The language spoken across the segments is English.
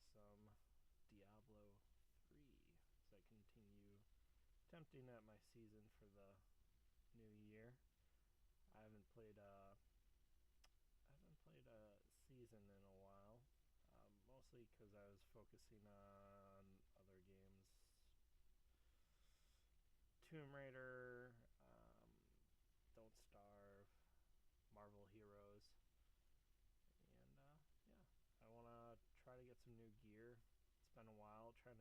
some Diablo 3 as I continue attempting at my season for the new year. I haven't played a season in a while, mostly because I was focusing on other games. Tomb Raider, Don't Starve, Marvel Heroes, and yeah, I want to try to get some new gear. It's been a while trying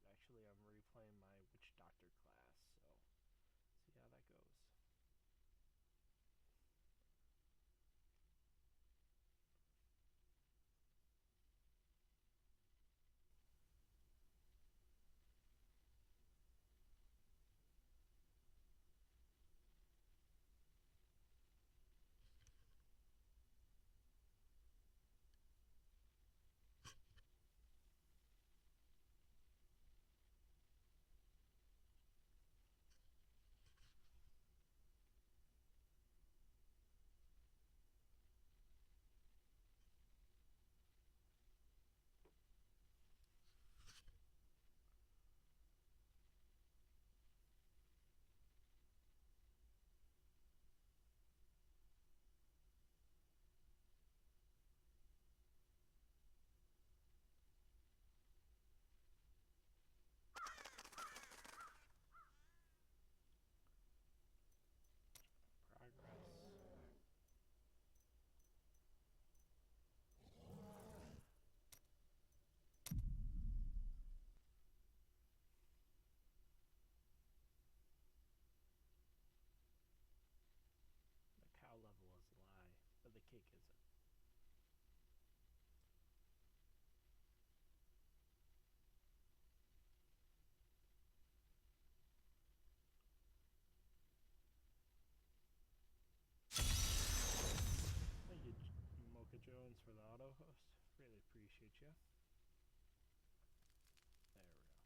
actually I'm replaying my Witch Doctor class, so see how that goes. Progress. The cow level is a lie, but the cake isn't. Thank you, Mocha Jones, for the auto host. Really appreciate you. There we go.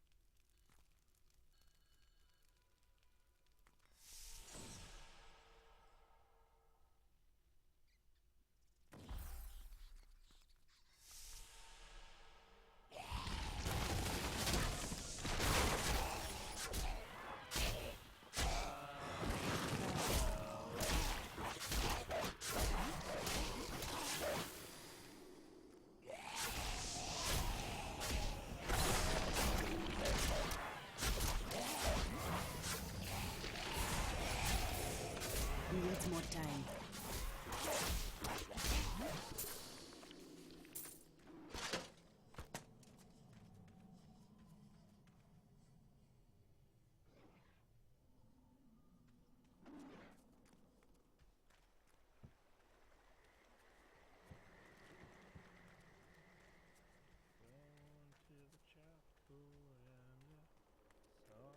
We need more time.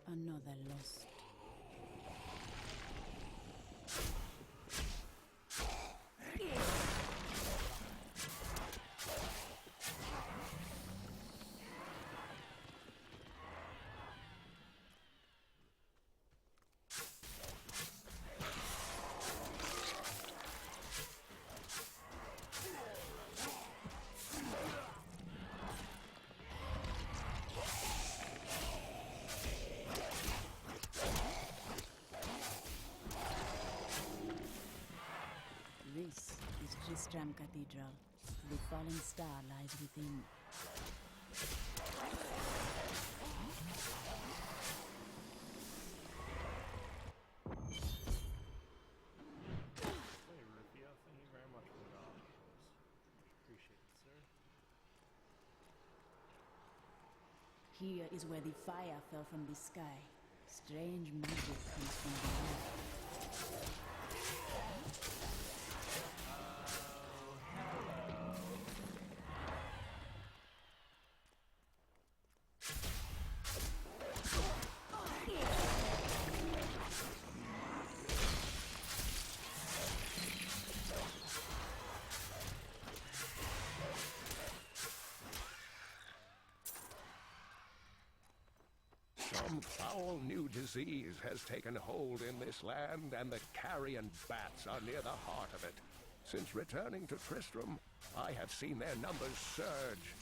Another loss. This is Tristram Cathedral. The fallen star lies within. Hey, Rufio, thank you very much for the auto host. Appreciate it, sir. Here is where the fire fell from the sky. Strange magic comes from below. Some foul new disease has taken hold in this land, and the carrion bats are near the heart of it. Since returning to Tristram, I have seen their numbers surge.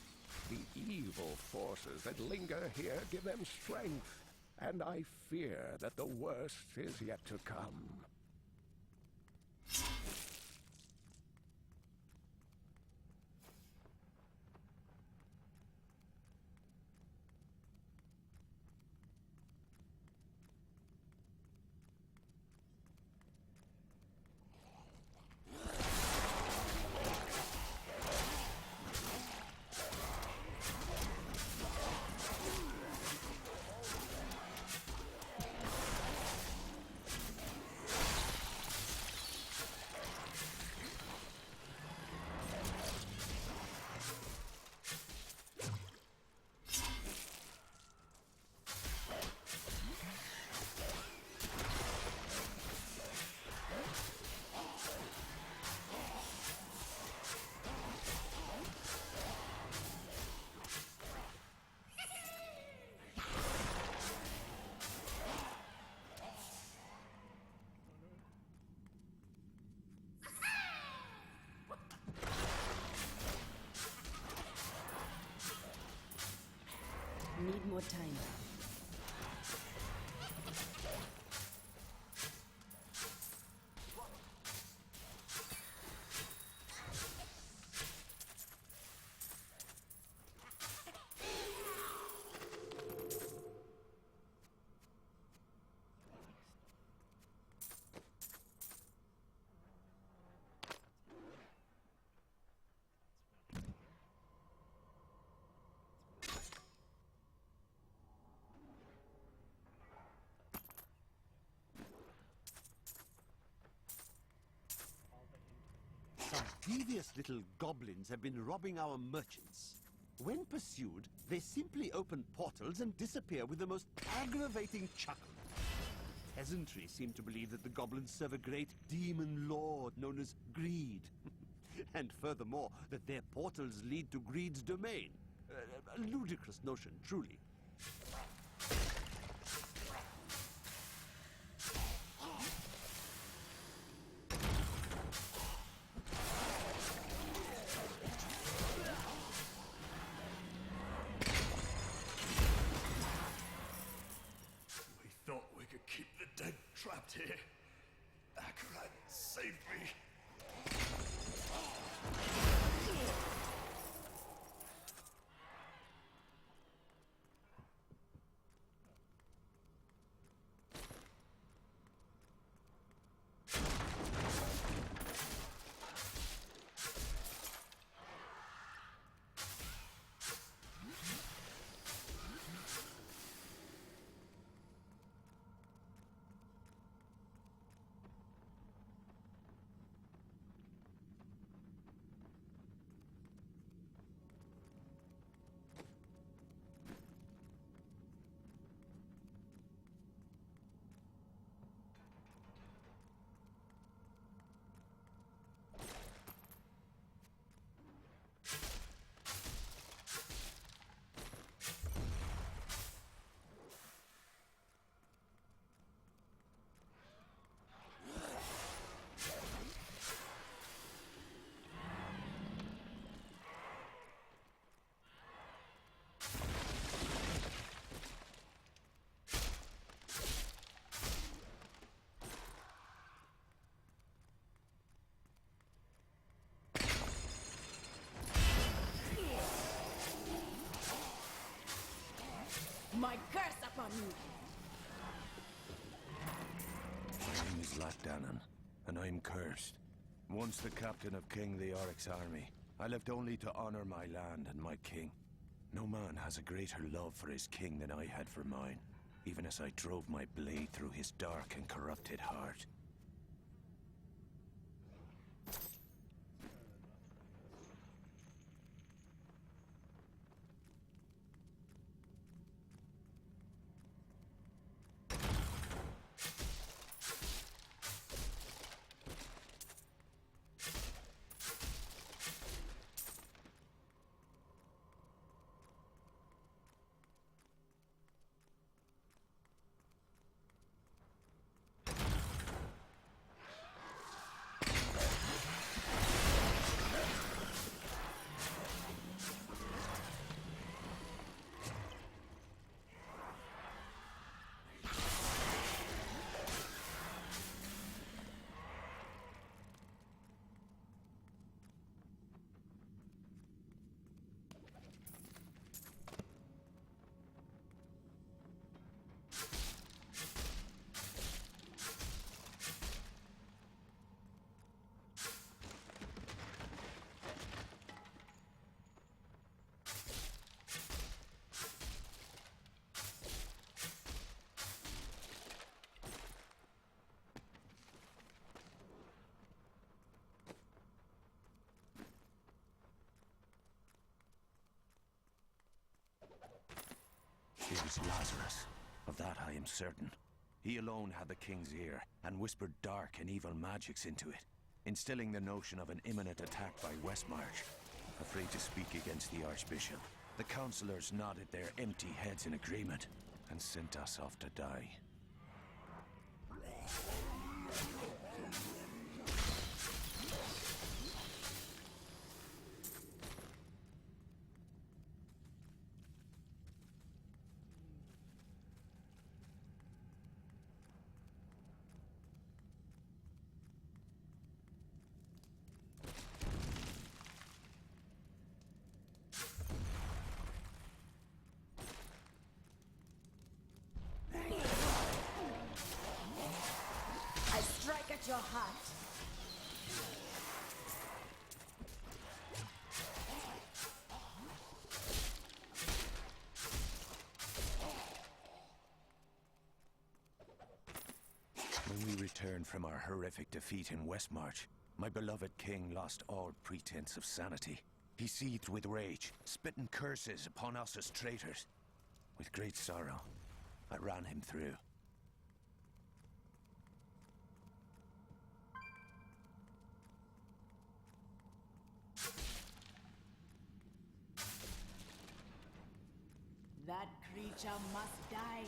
The evil forces that linger here give them strength, and I fear that the worst is yet to come. Need more time. Some devious little goblins have been robbing our merchants. When pursued, they simply open portals and disappear with the most aggravating chuckle. Peasantry seem to believe that the goblins serve a great demon lord known as Greed. And furthermore, that their portals lead to Greed's domain. A ludicrous notion, truly. Keep the dead trapped here. Akarat saved me. My curse upon you! My name is Latdanan, and I'm cursed. Once the captain of King the Oryx army, I lived only to honor my land and my king. No man has a greater love for his king than I had for mine, even as I drove my blade through his dark and corrupted heart. It was Lazarus. Of that I am certain. He alone had the king's ear, and whispered dark and evil magics into it, instilling the notion of an imminent attack by Westmarch. Afraid to speak against the Archbishop, the councillors nodded their empty heads in agreement, and sent us off to die. I strike at your heart. When we returned from our horrific defeat in Westmarch, my beloved king lost all pretense of sanity. He seethed with rage, spitting curses upon us as traitors. With great sorrow, I ran him through. That creature must die.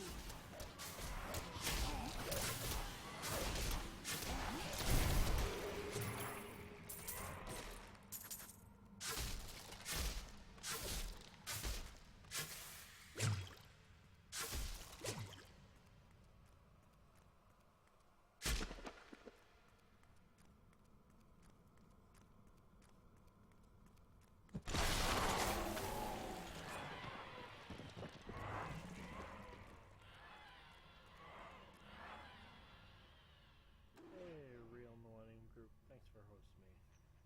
Hey, Real Millennium Group. Thanks for hosting me.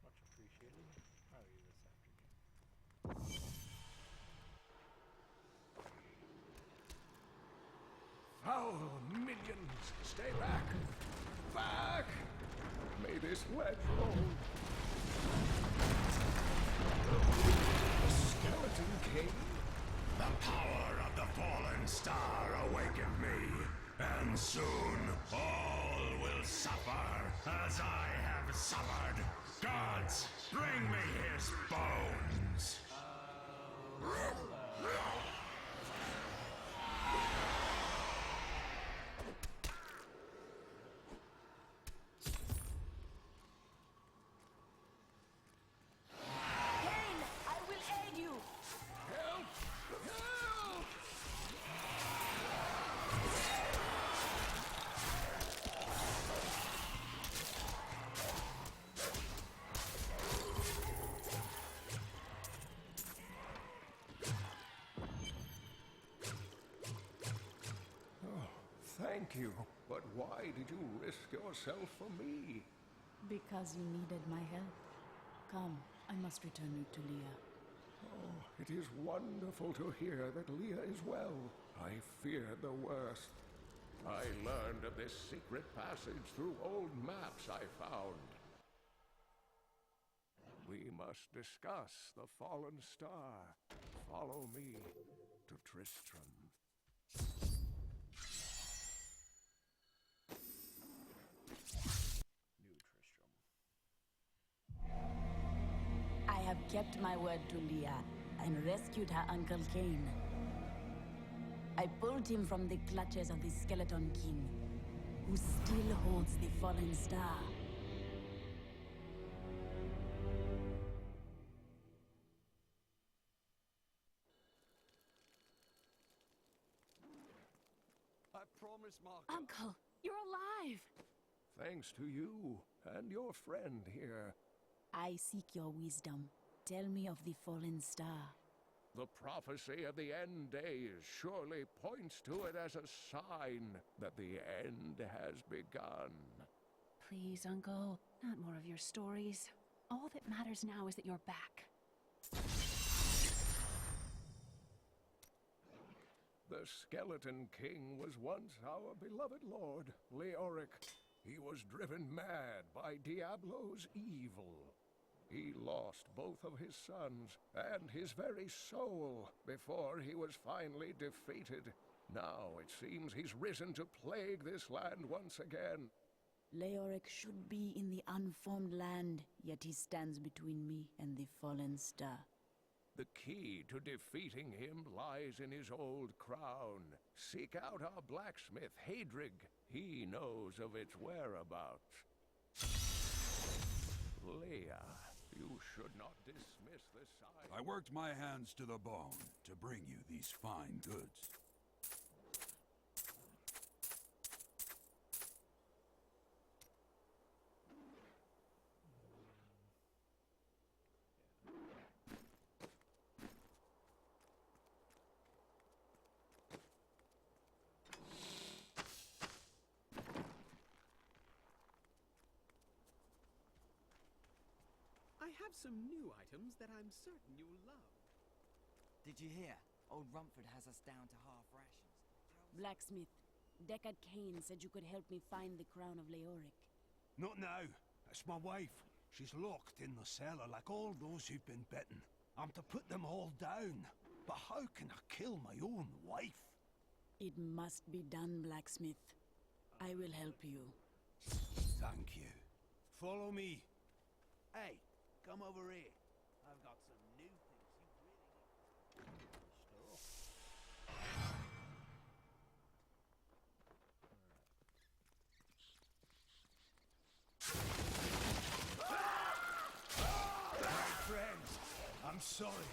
Much appreciated. How are you this afternoon? Foul minions, stay back! Back! May this wedge roll. The Skeleton King? The power of the fallen star awakened me, and soon all will suffer as I have suffered. Gods, bring me his bones! Cain, I will aid you. Help! Help! Thank you. But why did you risk yourself for me? Because you needed my help. Come, I must return you to Leah. Oh, it is wonderful to hear that Leah is well. I feared the worst. I learned of this secret passage through old maps I found. We must discuss the fallen star. Follow me to Tristram. New Tristram. I have kept my word to Leah and rescued her Uncle Cain. I pulled him from the clutches of the Skeleton King, who still holds the fallen star. I promise, Mark. Uncle, you're alive! Thanks to you and your friend here. I seek your wisdom. Tell me of the fallen star. The prophecy of the end days surely points to it as a sign that the end has begun. Please, Uncle, not more of your stories. All that matters now is that you're back. The Skeleton King was once our beloved lord, Leoric. He was driven mad by DIablo's evil. He lost both of his sons and his very soul before he was finally defeated. Now it seems he's risen to plague this land once again. Leoric should be in the unformed land, yet he stands between me and the fallen star. The key to defeating him lies in his old crown. Seek out our blacksmith, Hadrig. He knows of its whereabouts. Leia, you should not dismiss the sign. I worked my hands to the bone to bring you these fine goods. I have some new items that I'm certain you'll love. Did you hear? Old Rumford has us down to half rations. Blacksmith, Deckard Cain said you could help me find the crown of Leoric. Not now. It's my wife. She's locked in the cellar like all those who've been bitten. I'm to put them all down. But how can I kill my own wife? It must be done, blacksmith. I will help you. Thank you. Follow me. Hey, come over here. I've got some new things you really need. Friends, I'm sorry.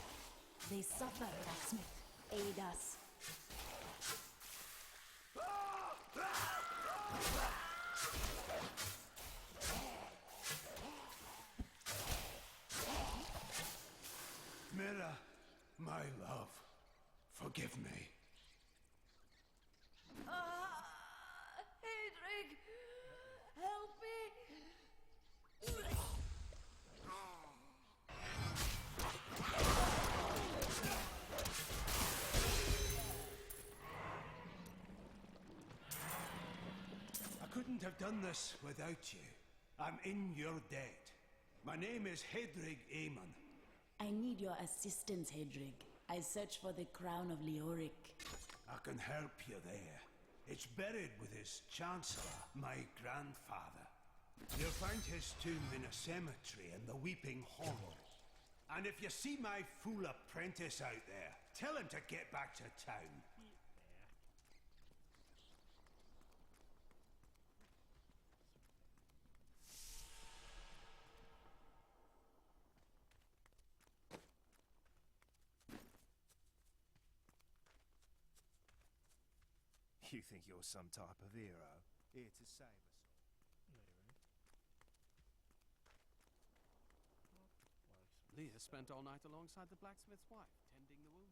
They suffer, blacksmith. Aid us. Mira, my love, forgive me. Hadrig! Help me! I couldn't have done this without you. I'm in your debt. My name is Hadrig Aemon. I need your assistance, Hadrig. I search for the crown of Leoric. I can help you there. It's buried with his chancellor, my grandfather. You'll find his tomb in a cemetery in the Weeping Hollow. And if you see my fool apprentice out there, tell him to get back to town. You think you're some type of hero, here to save us all. Leah spent all night alongside the blacksmith's wife, tending the wounded.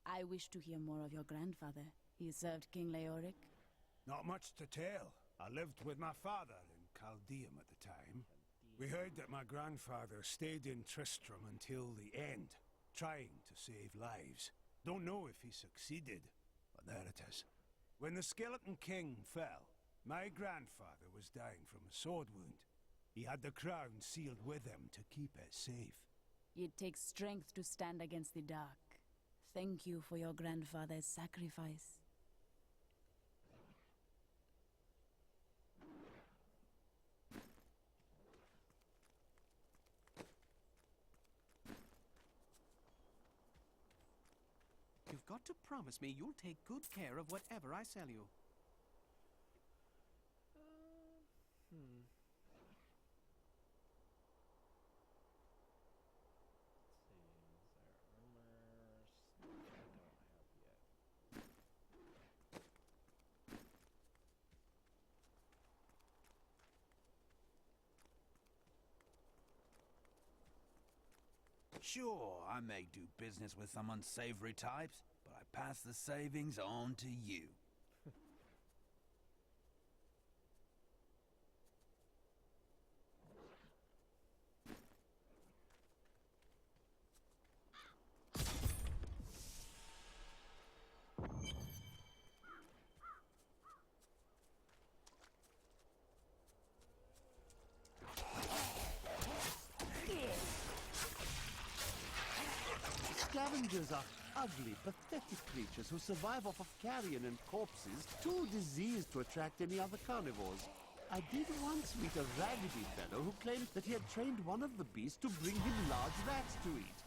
I wish to hear more of your grandfather. He served King Leoric. Not much to tell. I lived with my father in Caldeum at the time. We heard that my grandfather stayed in Tristram until the end, trying to save lives. Don't know if he succeeded, but there it is. When the Skeleton King fell, my grandfather was dying from a sword wound. He had the crown sealed with him to keep it safe. It takes strength to stand against the dark. Thank you for your grandfather's sacrifice. You've got to promise me you'll take good care of whatever I sell you. Sure, I may do business with some unsavory types, but I pass the savings on to you. Scavengers are ugly, pathetic creatures who survive off of carrion and corpses, too diseased to attract any other carnivores. I did once meet a raggedy fellow who claimed that he had trained one of the beasts to bring him large rats to eat.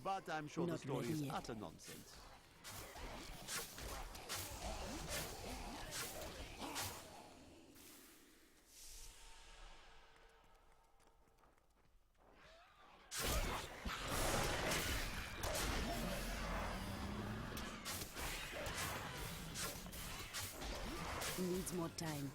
But I'm sure the Not story ready is yet. utter nonsense. Needs more time.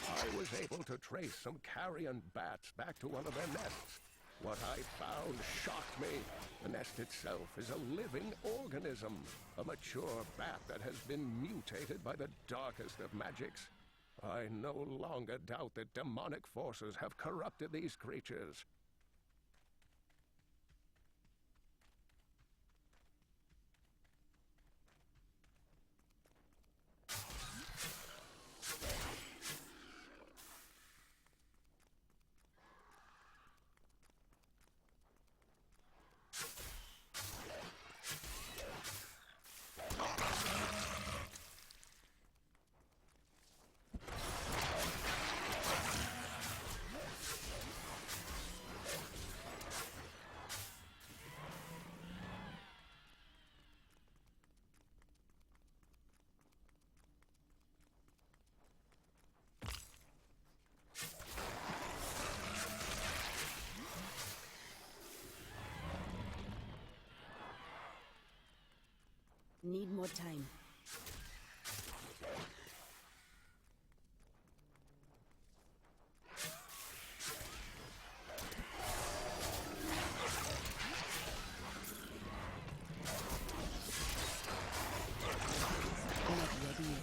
I was able to trace some carrion bats back to one of their nests. What I found shocked me. The nest itself is a living organism, a mature bat that has been mutated by the darkest of magics. I no longer doubt that demonic forces have corrupted these creatures. Need more time. Not ready yet.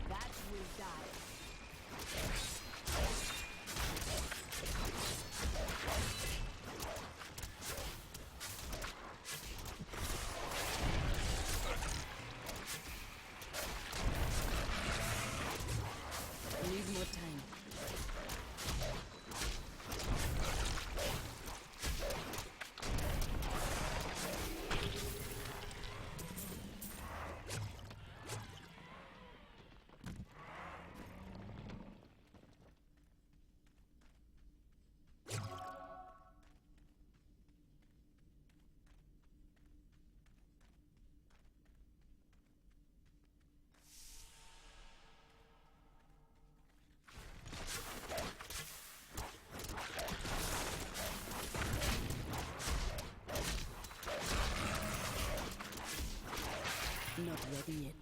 That will die. Need more time. Not ready yet.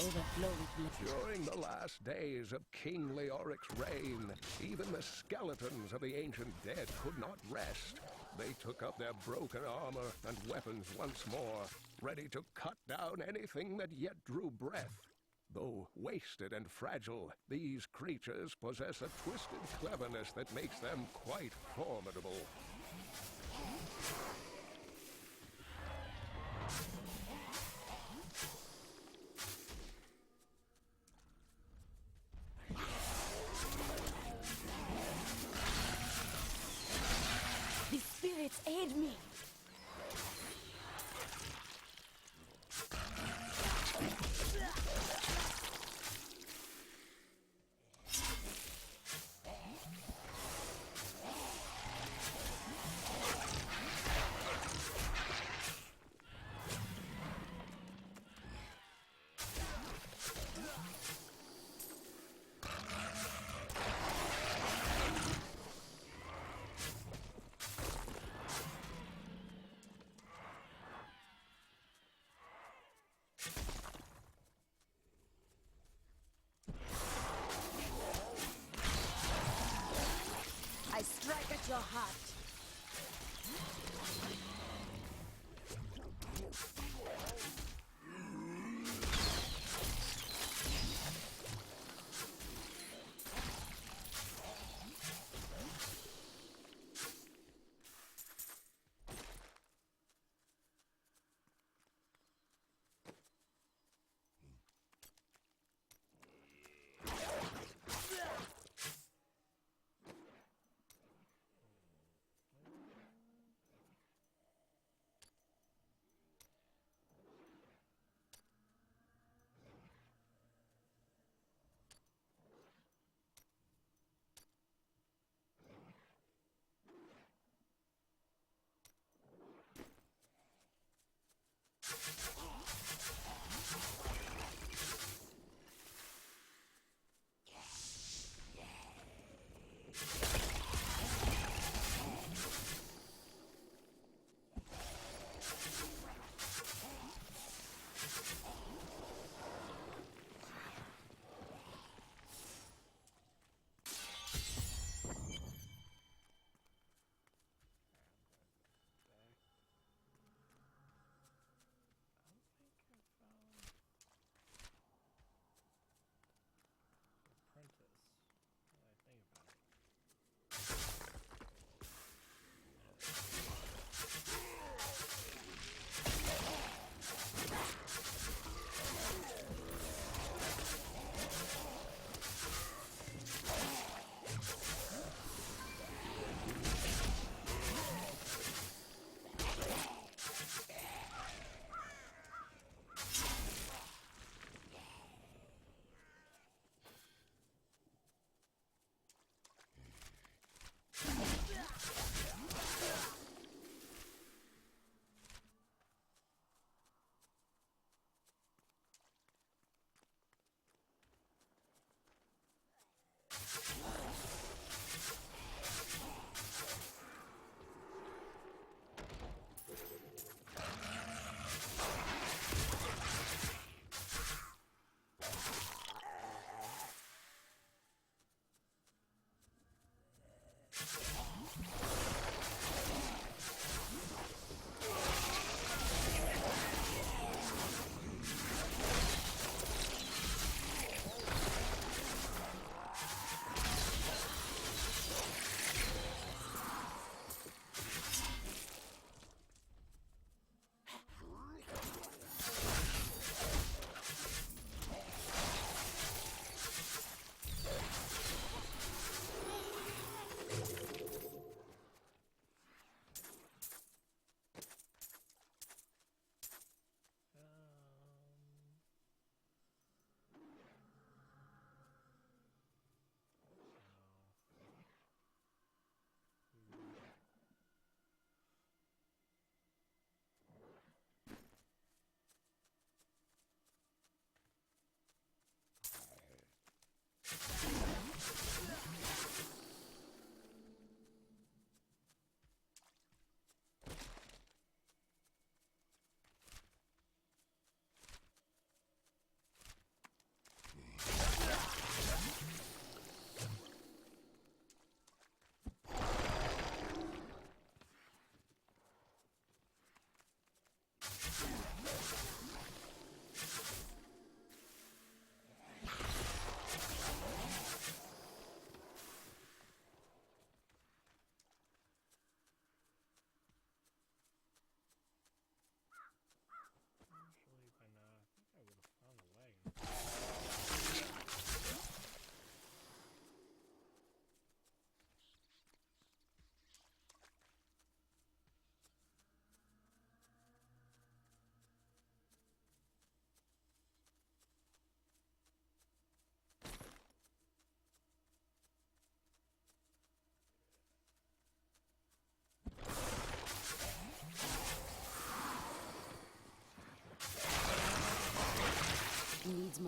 overflow with blessings. During the last days of King Leoric's reign, even the skeletons of the ancient dead could not rest. They took up their broken armor and weapons once more, ready to cut down anything that yet drew breath. Though wasted and fragile, these creatures possess a twisted cleverness that makes them quite formidable. The spirits aid me! I strike at your heart.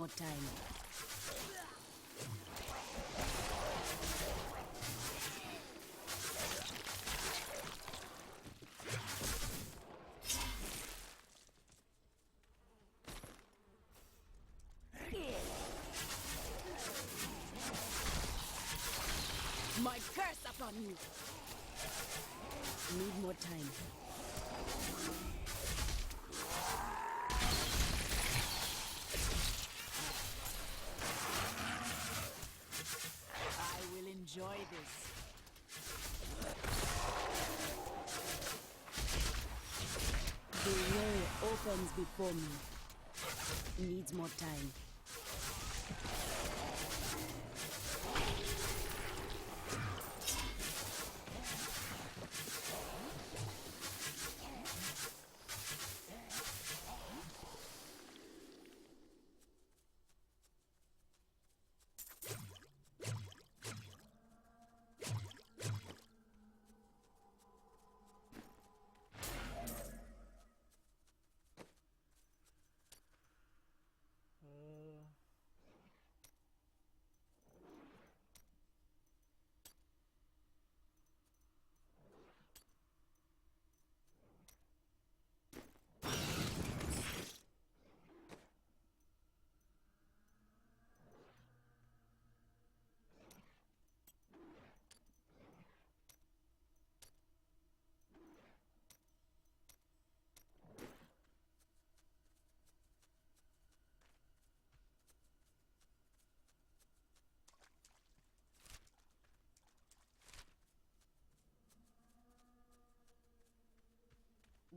more time. My curse upon you! Need more time. I will enjoy this. The way opens before me. Needs more time.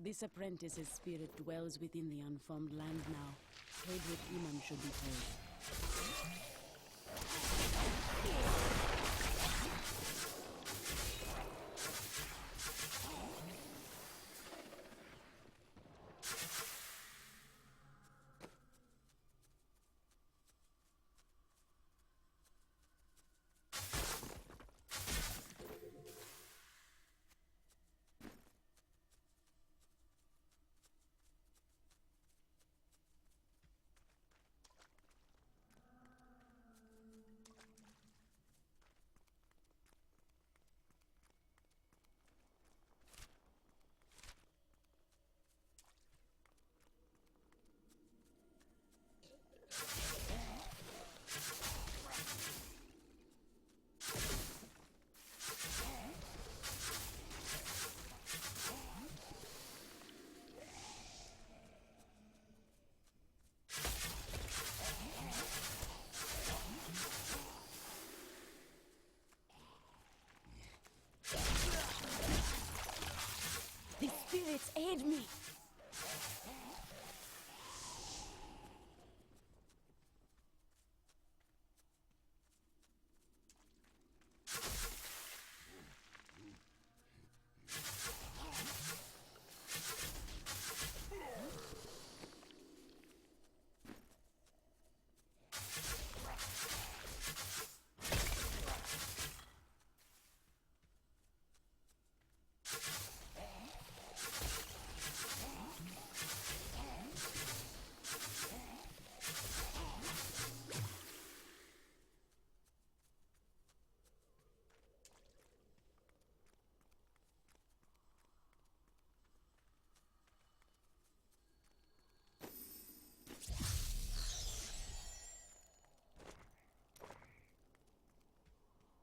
This apprentice's spirit dwells within the unformed land now. Paid with Iman should be paid. The spirits aid me!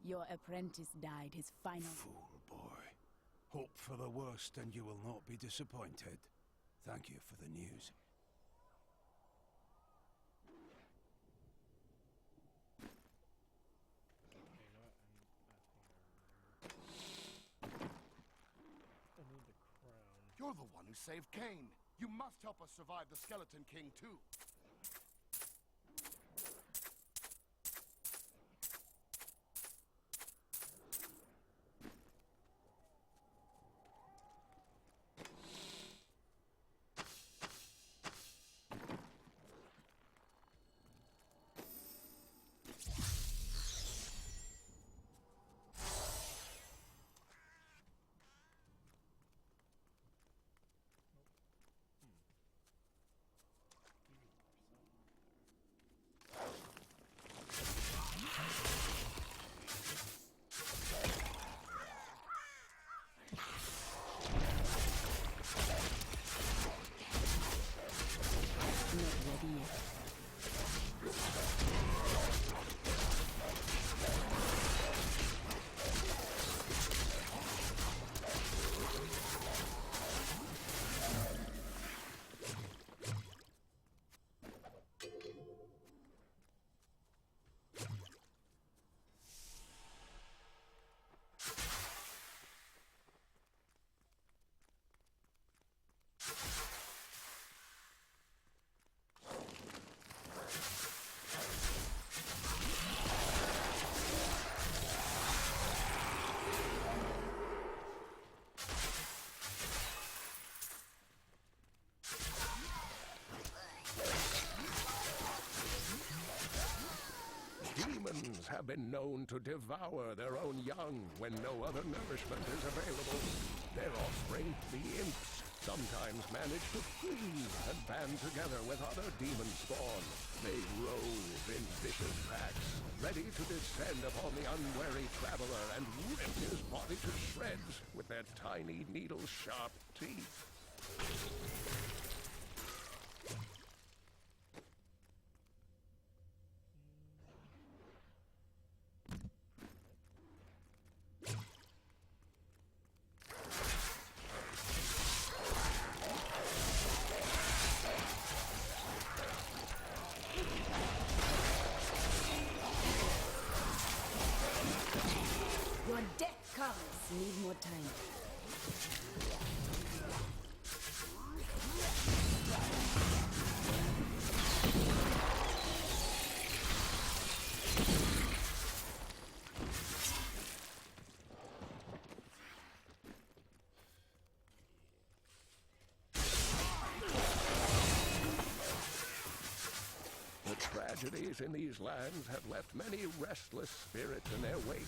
Your apprentice died his final... Fool boy. Hope for the worst and you will not be disappointed. Thank you for the news. I need the crown. You're the one who saved Cain. You must help us survive the Skeleton King, too. skeletons have been known to devour their own young when no other nourishment is available. Their offspring, the imps, sometimes manage to flee and band together with other demon spawn. They rove in vicious packs, ready to descend upon the unwary traveler and rip his body to shreds with their tiny needle-sharp teeth. Your death comes. Need more time. The tragedies in these lands have left many restless spirits in their wake,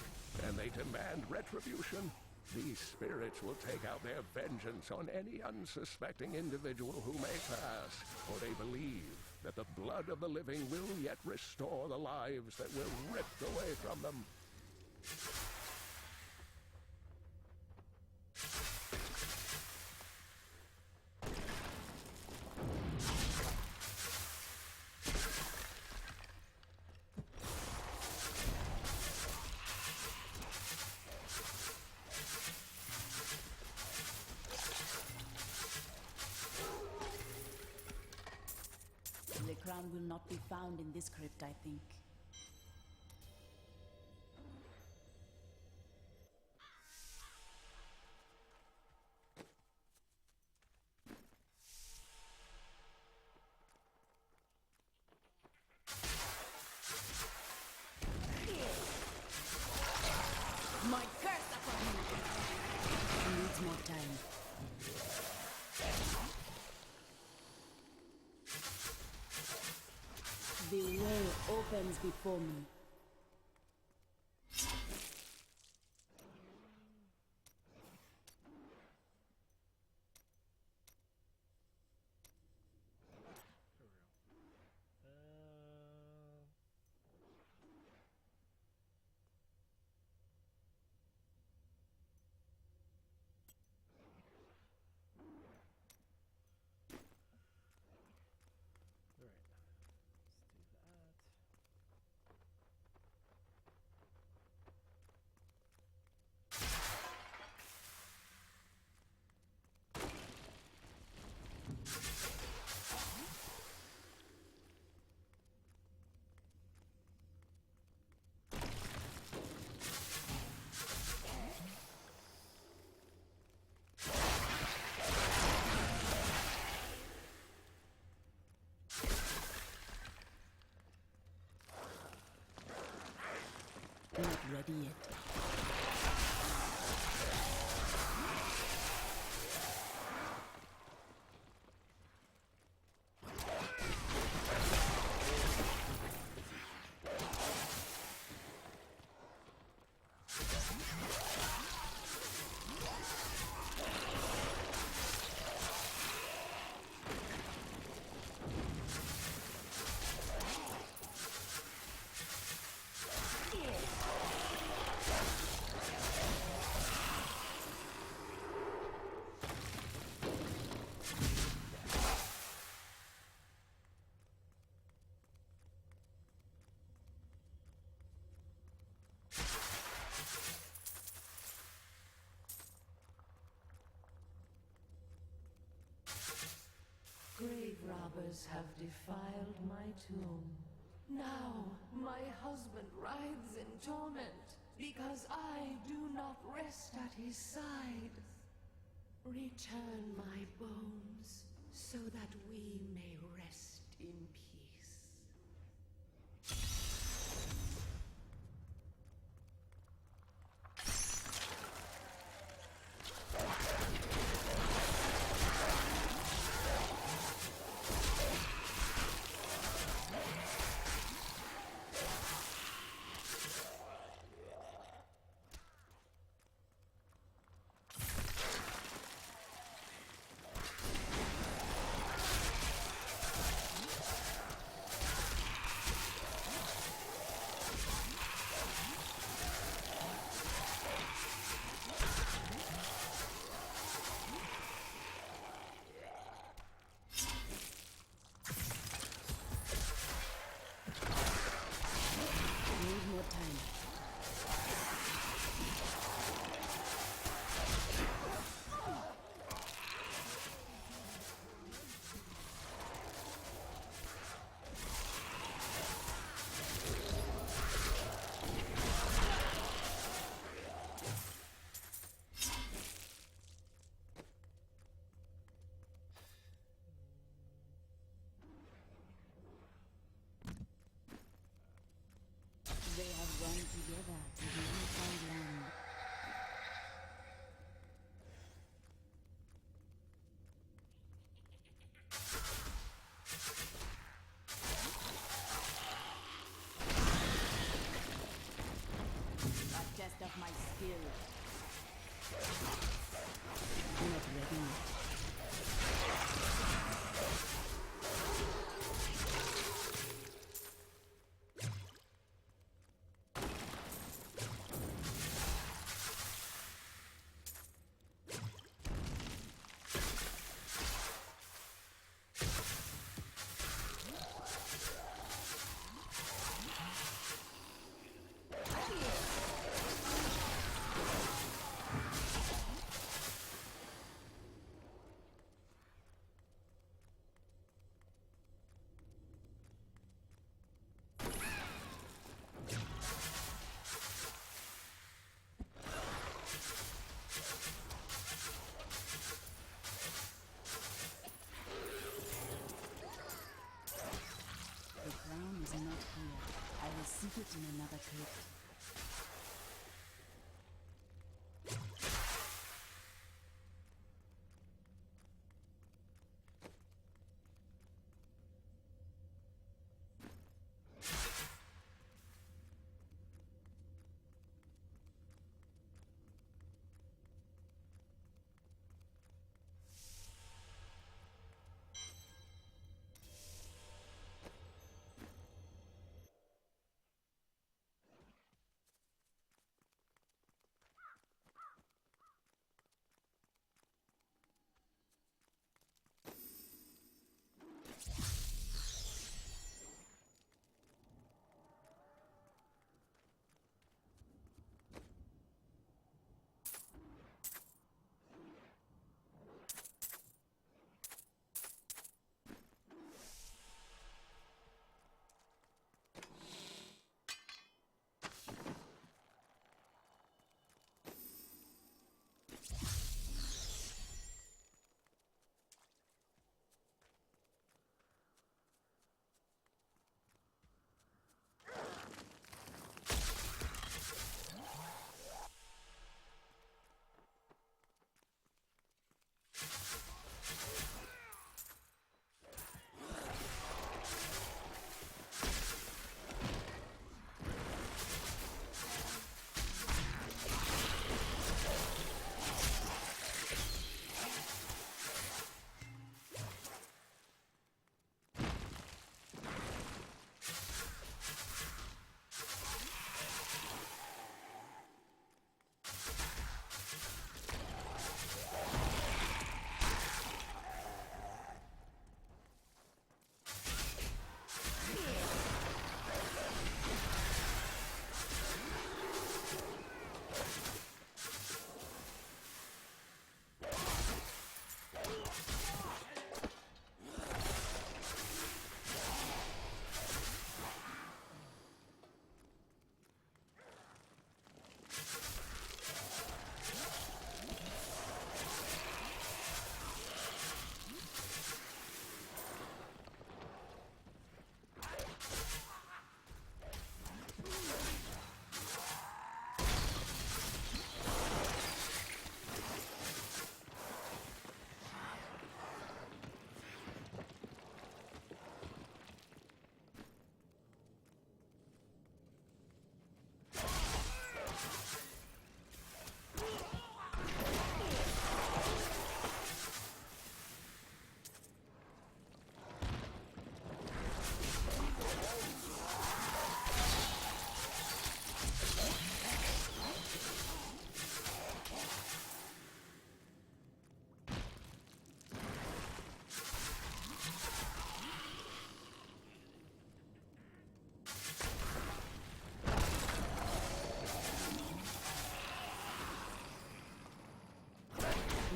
and they demand retribution. These spirits will take out their vengeance on any unsuspecting individual who may pass, for they believe that the blood of the living will yet restore the lives that were ripped away from them. The crown will not be found in this crypt, I think. My curse upon him! Needs more time. The way opens before me. Not ready yet. Grave robbers have defiled my tomb. Now my husband writhes in torment because I do not rest at his side. Return my bones so that we may rest in peace. together to the inside land. A test of my skill. Not ready. The crown is not here. I will seek it in another crypt.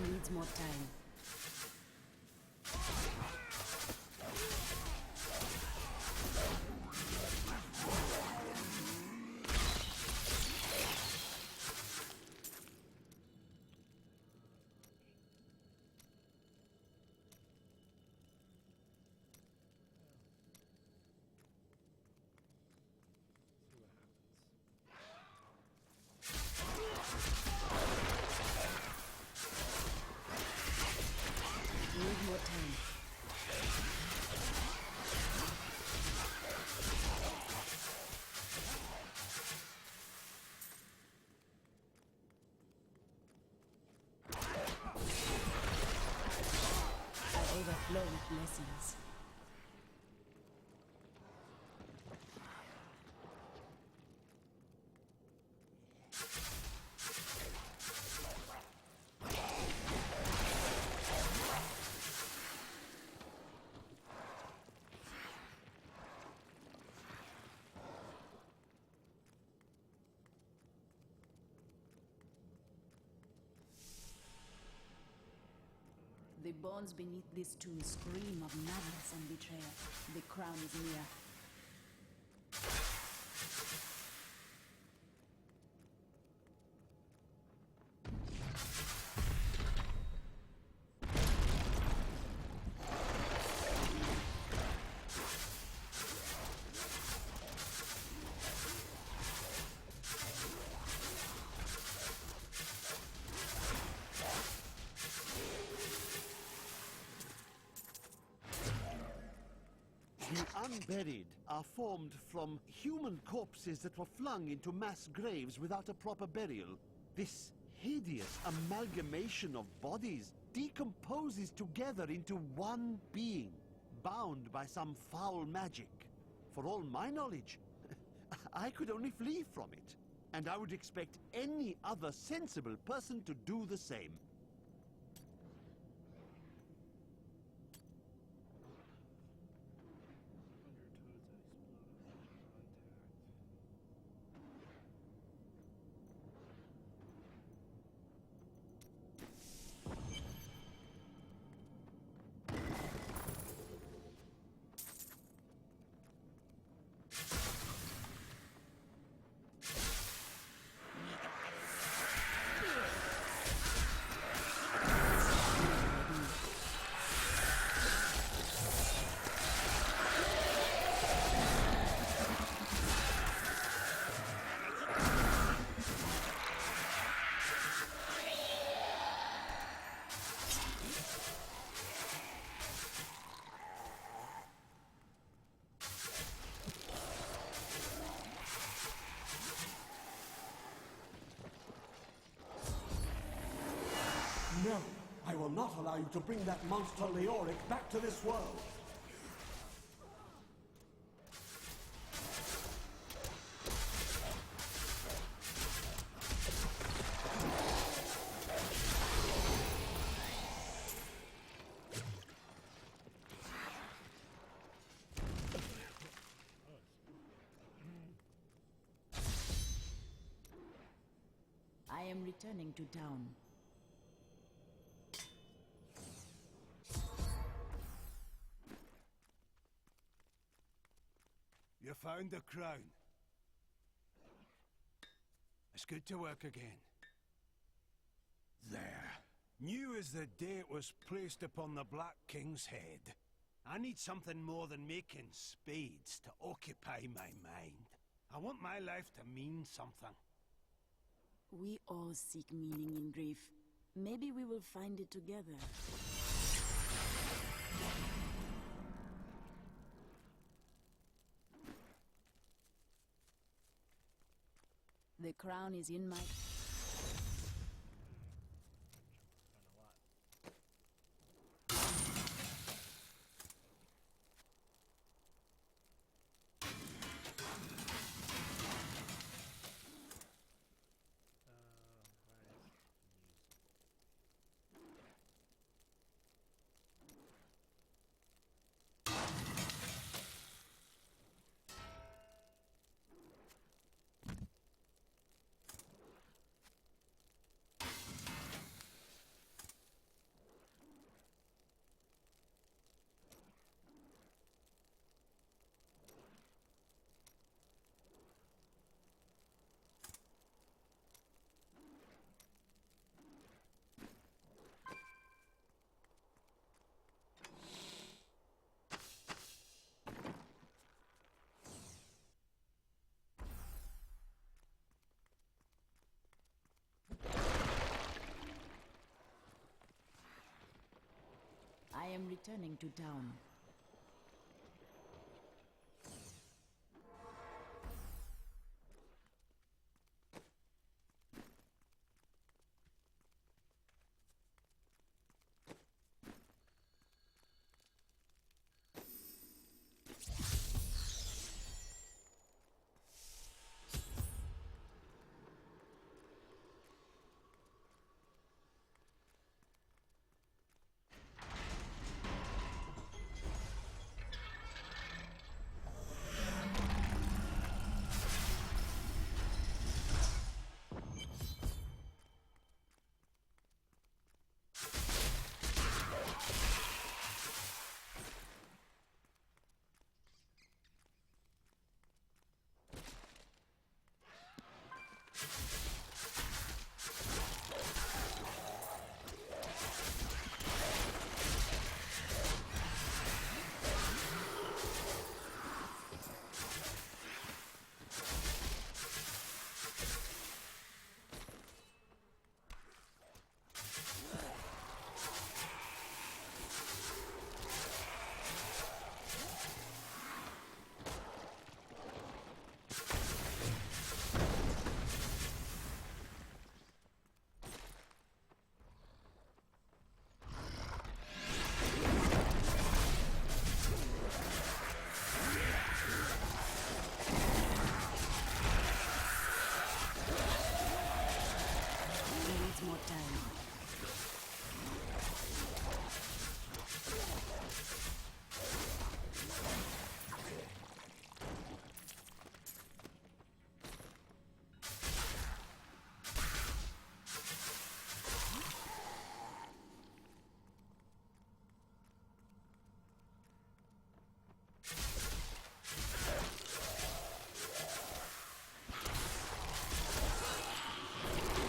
Needs more time. See what happens. flow with blessings. The bones beneath this tomb scream of madness and betrayal. The crown is near. The unburied are formed from human corpses that were flung into mass graves without a proper burial. This hideous amalgamation of bodies decomposes together into one being, bound by some foul magic. For all my knowledge, I could only flee from it, and I would expect any other sensible person to do the same. No, I will not allow you to bring that monster Leoric back to this world. I am returning to town. You found the crown. It's good to work again. There. New as the day it was placed upon the Black King's head. I need something more than making spades to occupy my mind. I want my life to mean something. We all seek meaning in grief. Maybe we will find it together. The crown is in my... I am returning to town. time.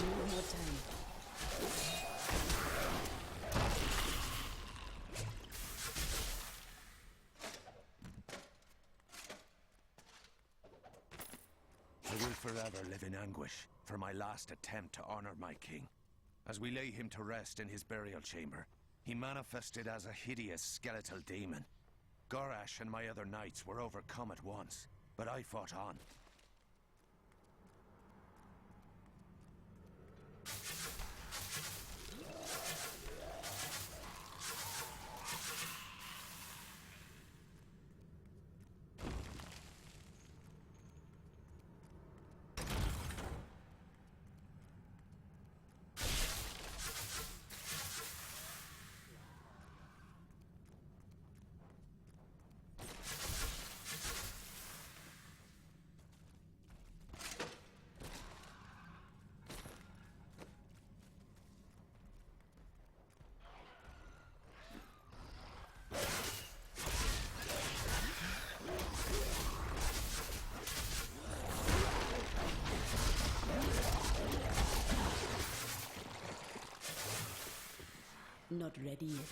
No more time. I will forever live in anguish for my last attempt to honor my king. As we lay him to rest in his burial chamber, he manifested as a hideous skeletal demon. Gorash and my other knights were overcome at once, but I fought on. Not ready yet.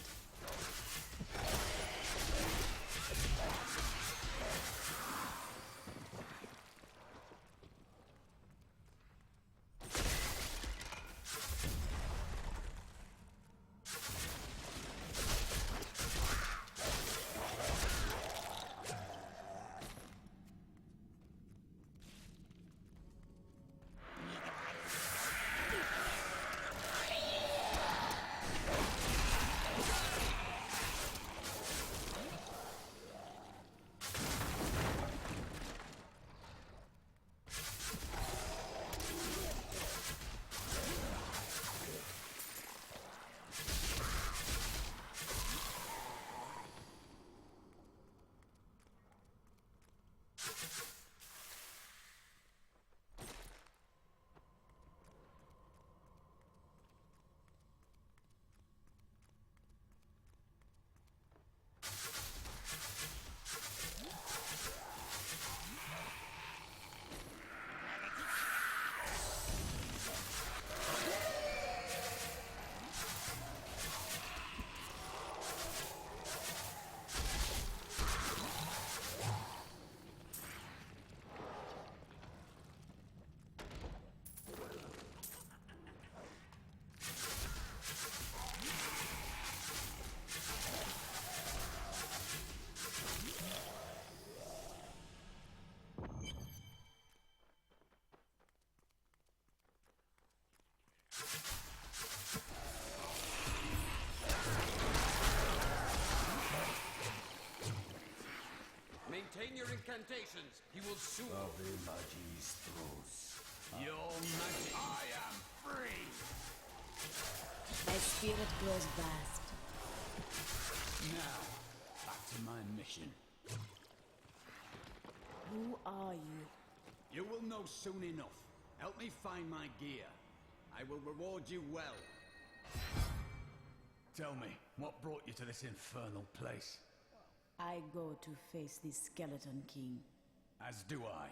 Maintain your incantations. He will soon. Your magic. I am free. My spirit grows vast. Now, back to my mission. Who are you? You will know soon enough. Help me find my gear. I will reward you well. Tell me, what brought you to this infernal place? I go to face the Skeleton King. As do I.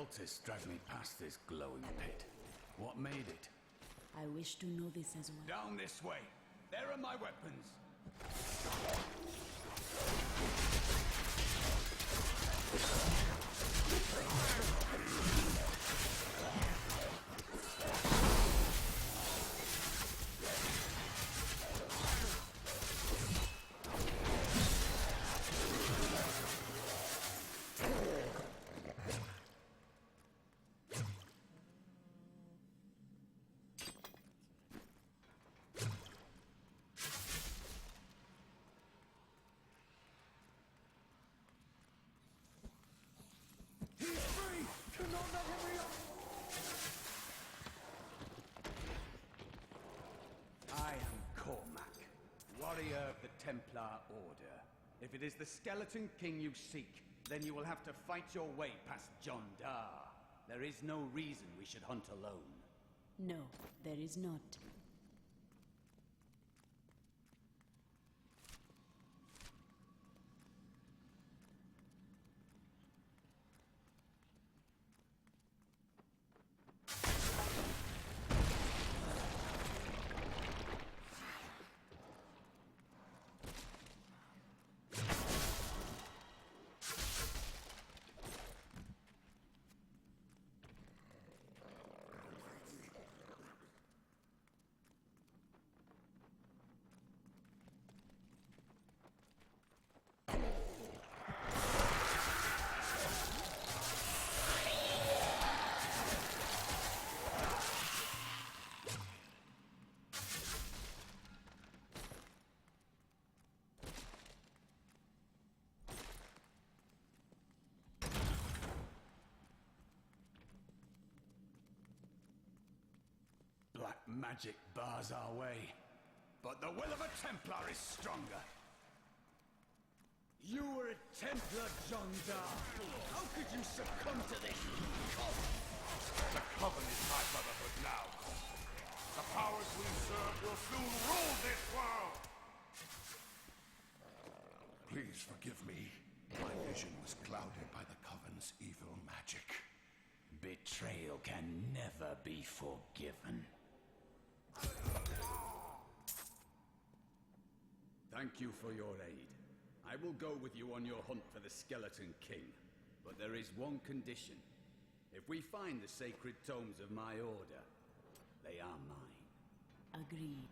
cultists dragged me past this glowing pit. What made it? I wish to know this as well. Down this way. There are my weapons. I am Cormac, warrior of the Templar Order. If it is the Skeleton King you seek, then you will have to fight your way past John Dar. There is no reason we should hunt alone. No, there is not. Black magic bars our way, but the will of a Templar is stronger. You were a Templar, John Dar. How could you succumb to this? The Coven is my brotherhood now. The powers we serve will soon rule this world! Please forgive me. My vision was clouded by the Coven's evil magic. Betrayal can never be forgiven. Thank you for your aid. I will go with you on your hunt for the Skeleton King. But there is one condition. If we find the sacred tomes of my order, they are mine. Agreed.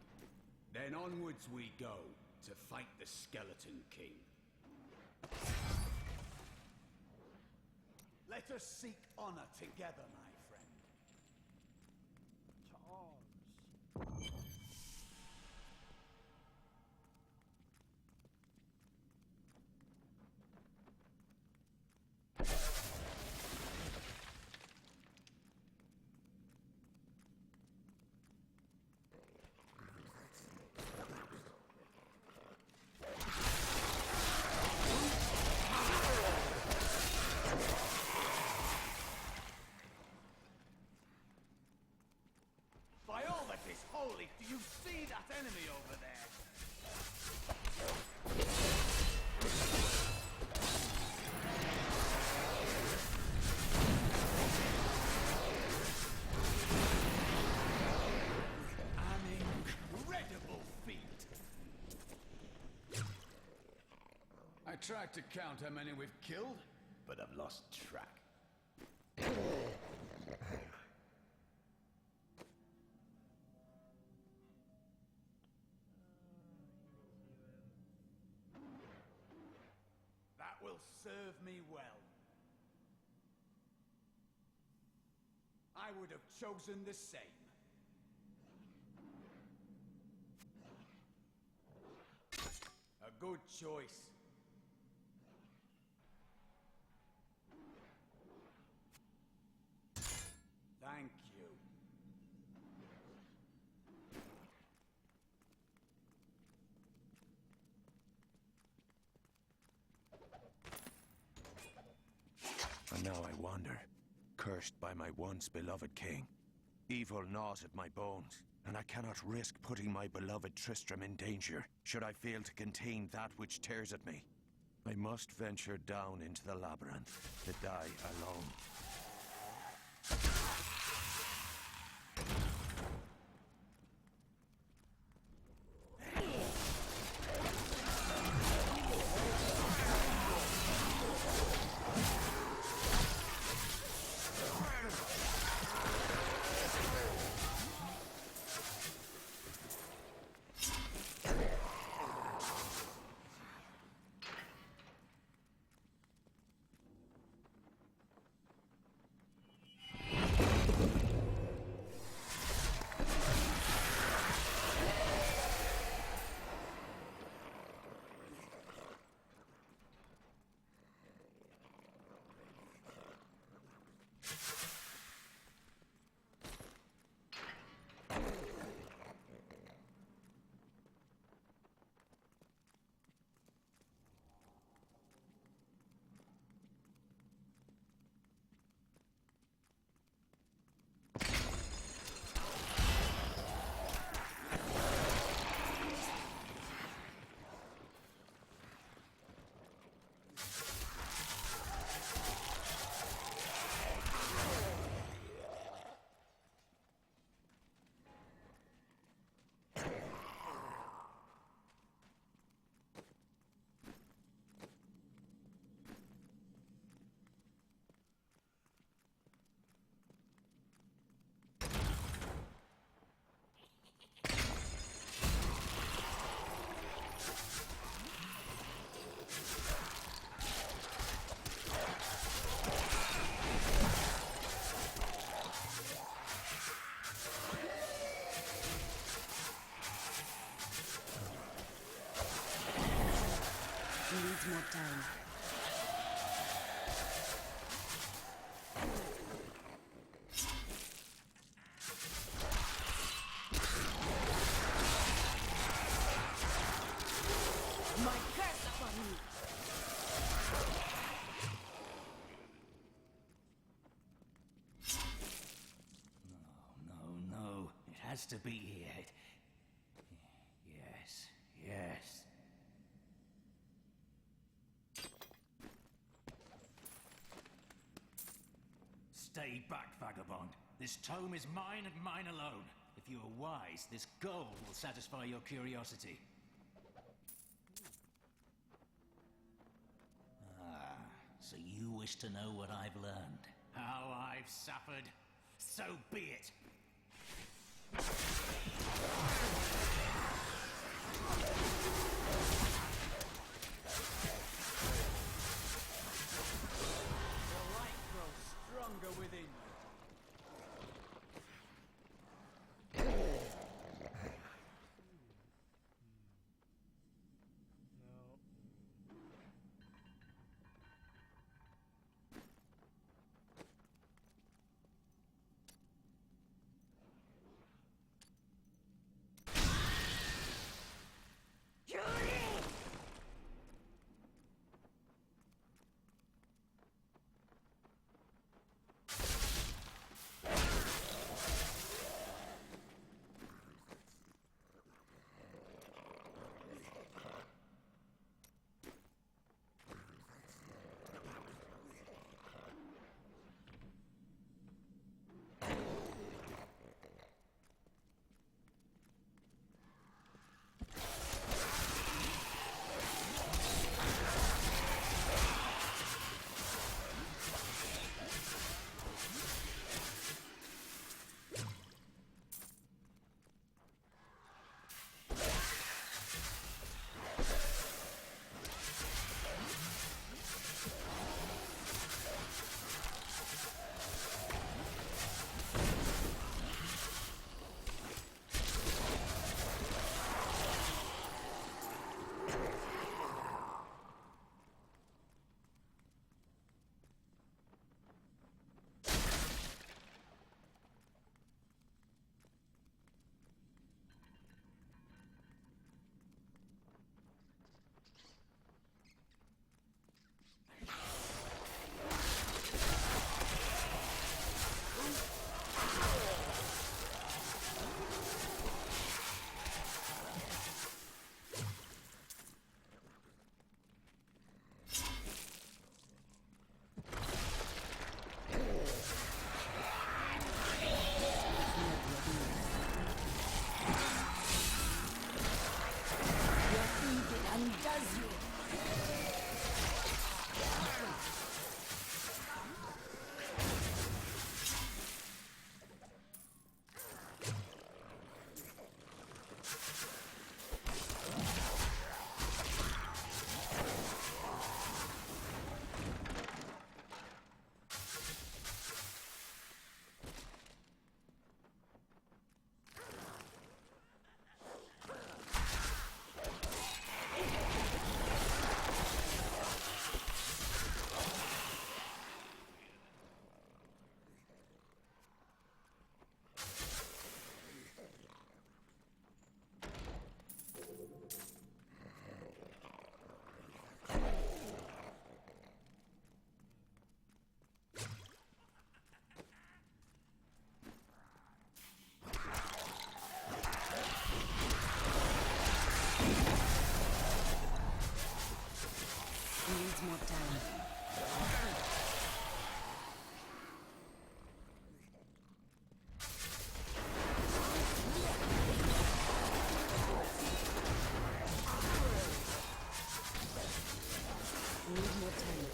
Then onwards we go to fight the Skeleton King. Let us seek honor together, my friend. By all that is holy, do you see that enemy over there? An incredible feat. I tried to count how many we've killed, but I've lost track. That will serve me well. I would have chosen the same. A good choice. Thank you. And now I wander, cursed by my once beloved king. Evil gnaws at my bones, and I cannot risk putting my beloved Tristram in danger, should I fail to contain that which tears at me. I must venture down into the labyrinth, to die alone. Needs more time. My curse upon you! No. It has to be here. Yes. Stay back, vagabond. This tome is mine and mine alone. If you are wise, this gold will satisfy your curiosity. So you wish to know what I've learned? How I've suffered? So be it! The light grows stronger within you. Needs more time. Need more time.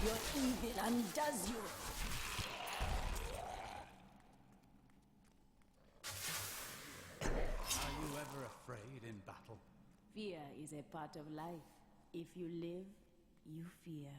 Your evil undoes you. Fear is a part of life. If you live, you fear.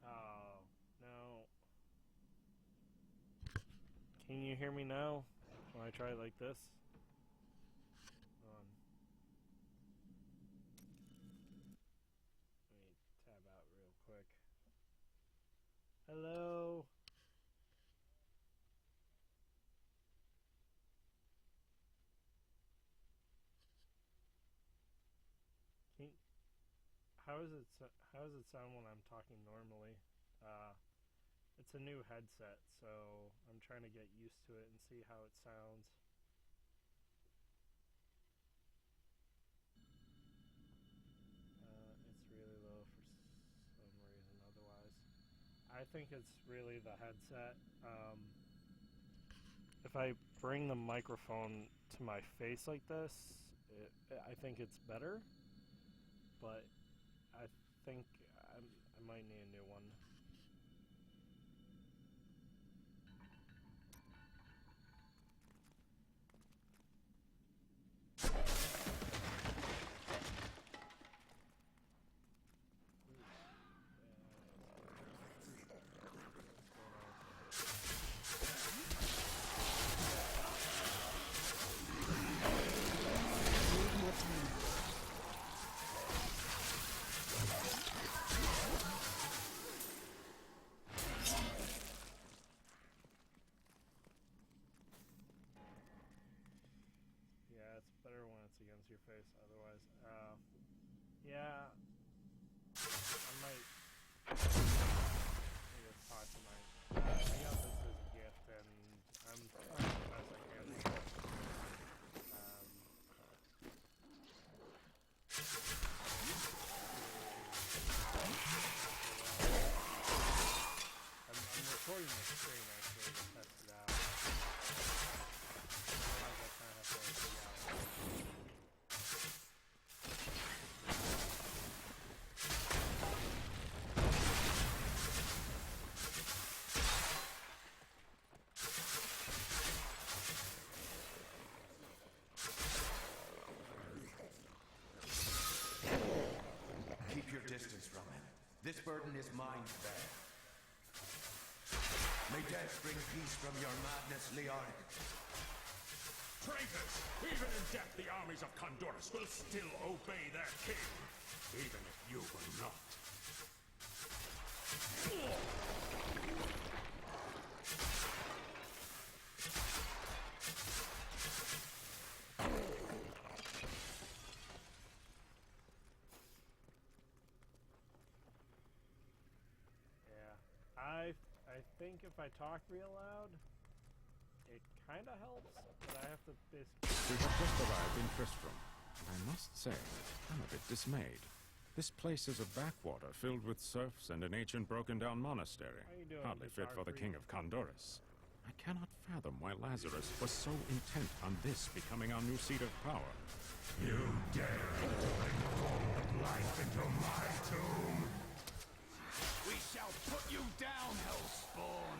Oh, no. Can you hear me now? When I try it like this? Hold on. Let me tab out real quick. Hello? How does it sound when I'm talking normally? It's a new headset, so I'm trying to get used to it and see how it sounds. It's really low for some reason otherwise. I think it's really the headset. If I bring the microphone to my face like this, I think it's better, but I think I might need a new one. Better when it's against your face, otherwise, yeah, I might need to talk to my, I got this as a gift, and I'm trying as best I can to I'm recording the stream, actually, to test it out. Otherwise, I kind of have to figure out. Keep your distance from him. This burden is mine to bear. May death bring peace from your madness, Leoric. Traitors! Even in death, the armies of Condorus will still obey their king, even if you will not. I think if I talk real loud, it kind of helps, but I have to basically... We have just arrived in Tristram. I must say, I'm a bit dismayed. This place is a backwater filled with serfs and an ancient broken-down monastery. Hardly fit for the king of Condorus. I cannot fathom why Lazarus was so intent on this becoming our new seat of power. You dare to bring the whole of life into my tomb? We shall put you down, Hellspawn!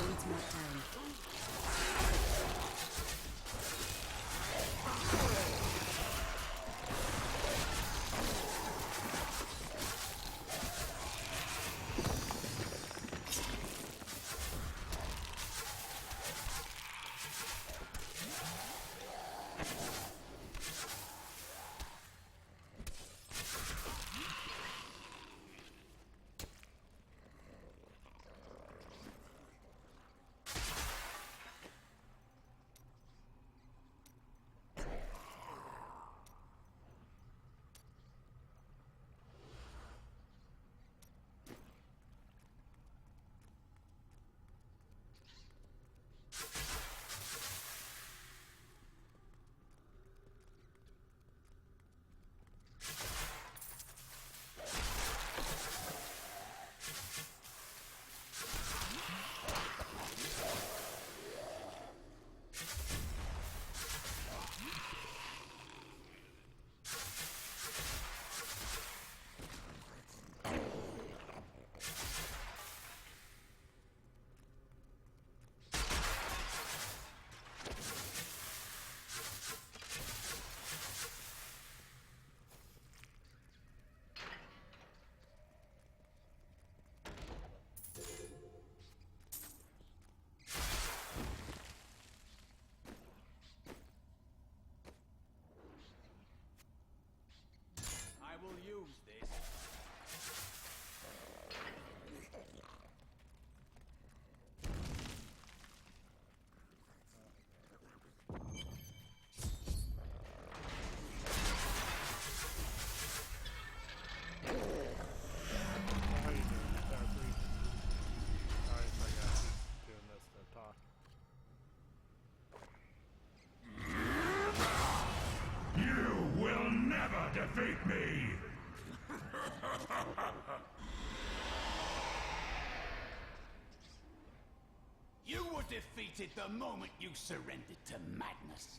Needs more time. You were defeated the moment you surrendered to madness.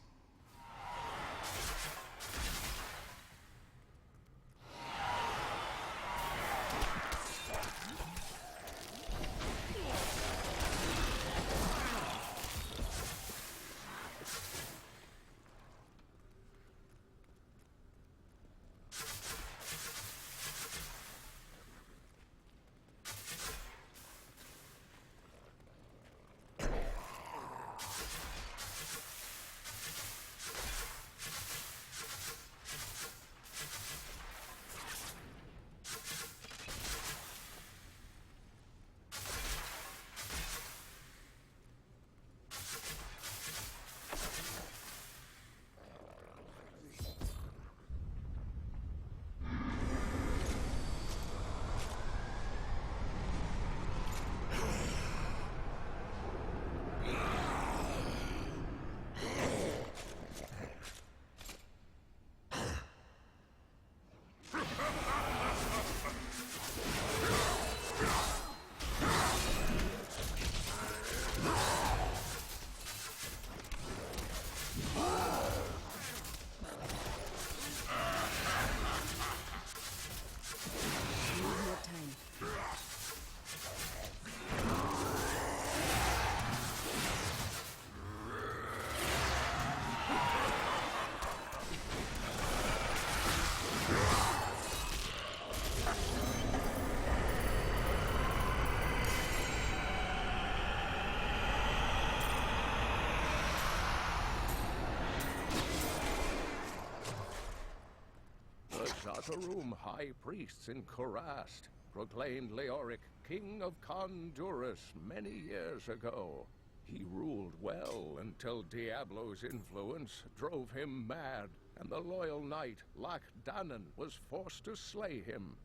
Room high priests in Kurast proclaimed Leoric king of Honduras many years ago. He ruled well until Diablo's influence drove him mad, and the loyal knight Lac Danan was forced to slay him.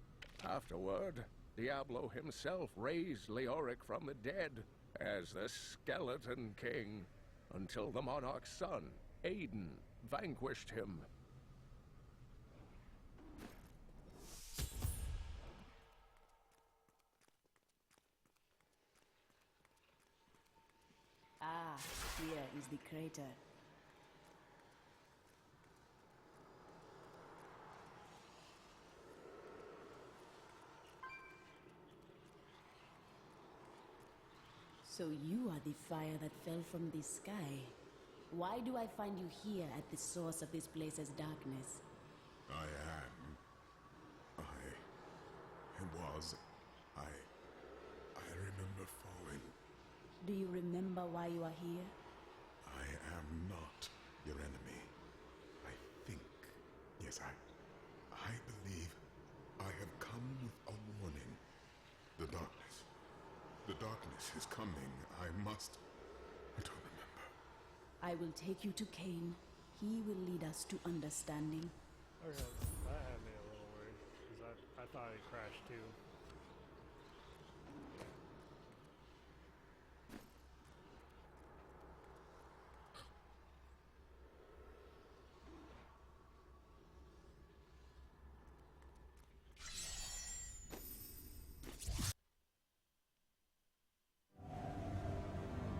Afterward, Diablo himself raised Leoric from the dead as the Skeleton King, until the monarch's son, Aiden, vanquished him. Ah, here is the crater. So you are the fire that fell from the sky. Why do I find you here at the source of this place's darkness? I remember falling. Do you remember why you are here? I am not your enemy. I think, yes, I believe I have come with a warning. The darkness is coming. I don't remember. I will take you to Cain. He will lead us to understanding. Okay, that had me a little worried, because I thought it crashed too.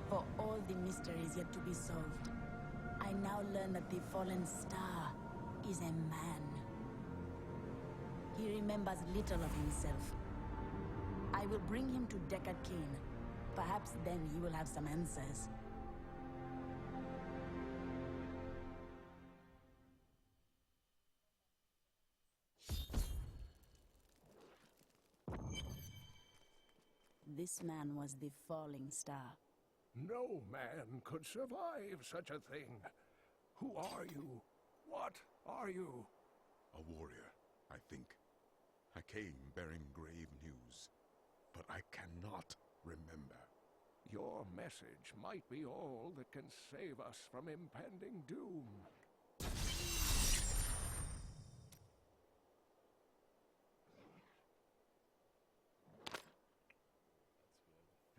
For all the mysteries yet to be solved, I now learn that the fallen star is a man. He remembers little of himself. I will bring him to Deckard Cain. Perhaps then he will have some answers. This man was the falling star. No man could survive such a thing. Who are you? What are you? A warrior, I think. I came bearing grave news, but I cannot remember. Your message might be all that can save us from impending doom.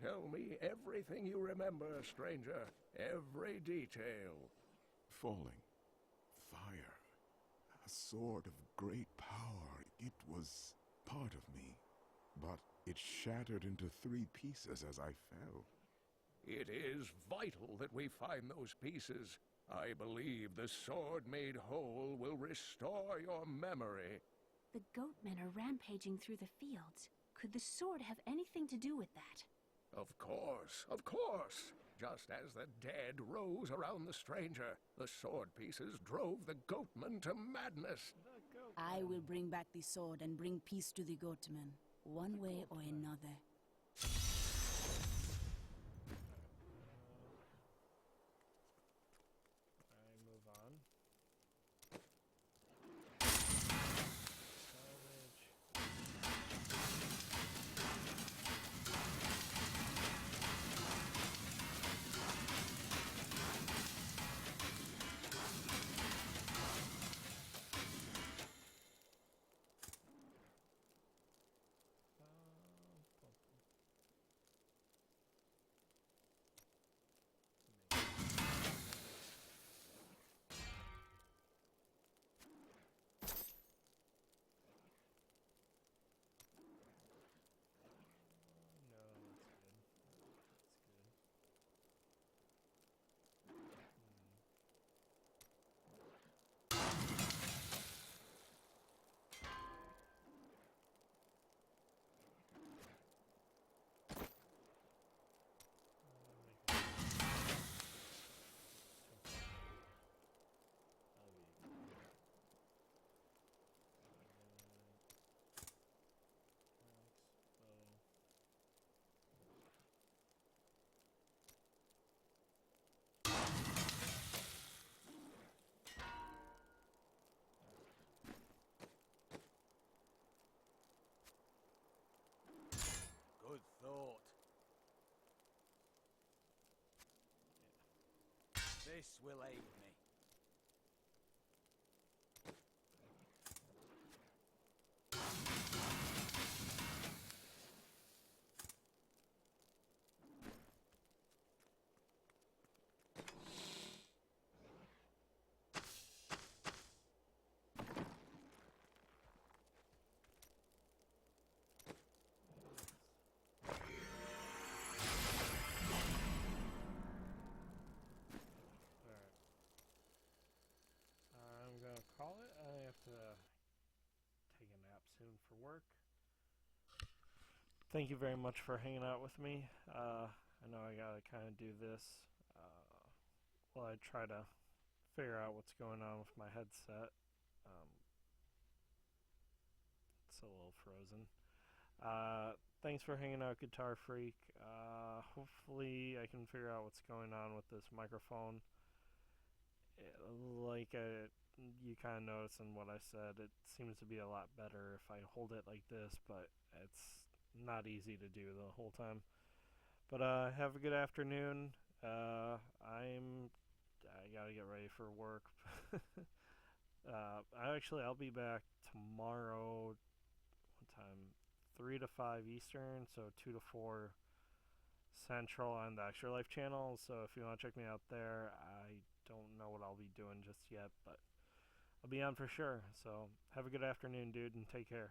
Tell me everything you remember, stranger. Every detail. Falling. Fire. A sword of great power. It was part of It shattered into 3 pieces as I fell. It is vital that we find those pieces. I believe the sword made whole will restore your memory. The goatmen are rampaging through the fields. Could the sword have anything to do with that? Of course, of course. Just as the dead rose around the stranger, the sword pieces drove the goatmen to madness. I will bring back the sword and bring peace to the goatmen, one way or another. I move on. Good thought. This will aid me. Call it. I have to take a nap soon for work. Thank you very much for hanging out with me. I know I gotta kind of do this while I try to figure out what's going on with my headset. It's a little frozen. Thanks for hanging out, Guitar Freak. Hopefully I can figure out what's going on with this microphone. You kind of noticed in what I said, it seems to be a lot better if I hold it like this, but it's not easy to do the whole time. But have a good afternoon. I gotta get ready for work. I'll be back tomorrow. What time? 3 to 5 Eastern, so 2 to 4 Central on the Extra Life channel. So if you want to check me out there, I don't know what I'll be doing just yet, but I'll be on for sure. So have a good afternoon, dude, and take care.